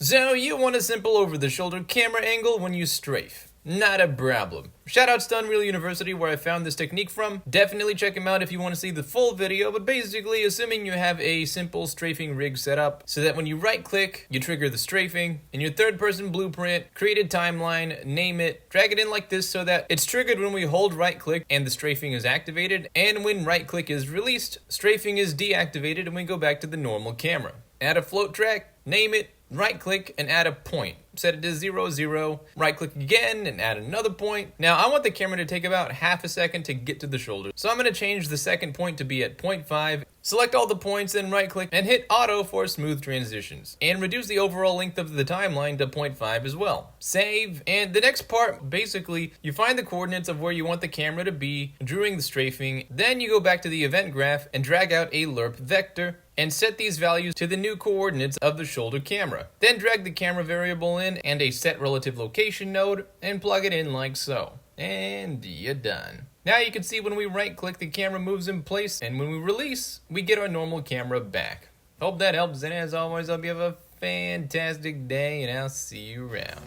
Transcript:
So you want a simple over-the-shoulder camera angle when you strafe. Not a problem. Shoutouts to Unreal University where I found this technique from. Definitely check them out if you want to see the full video, but basically assuming you have a simple strafing rig set up so that when you right click, you trigger the strafing. In your third person blueprint, create a timeline, name it, drag it in like this so that it's triggered when we hold right click and the strafing is activated, and when right click is released, strafing is deactivated and we go back to the normal camera. Add a float track, name it, right click and add a point. Set it to 0, 0, right click again and add another point. Now I want the camera to take about half a second to get to the shoulder. So I'm going to change the second point to be at 0.5. Select all the points, then right click and hit auto for smooth transitions. And reduce the overall length of the timeline to 0.5 as well. Save, and the next part, basically, you find the coordinates of where you want the camera to be during the strafing. Then you go back to the event graph and drag out a lerp vector and set these values to the new coordinates of the shoulder camera. Then drag the camera variable in and a set relative location node and plug it in like so. And you're done. Now you can see when we right click the camera moves in place, and when we release we get our normal camera back. Hope that helps, and as always hope you have a fantastic day and I'll see you around.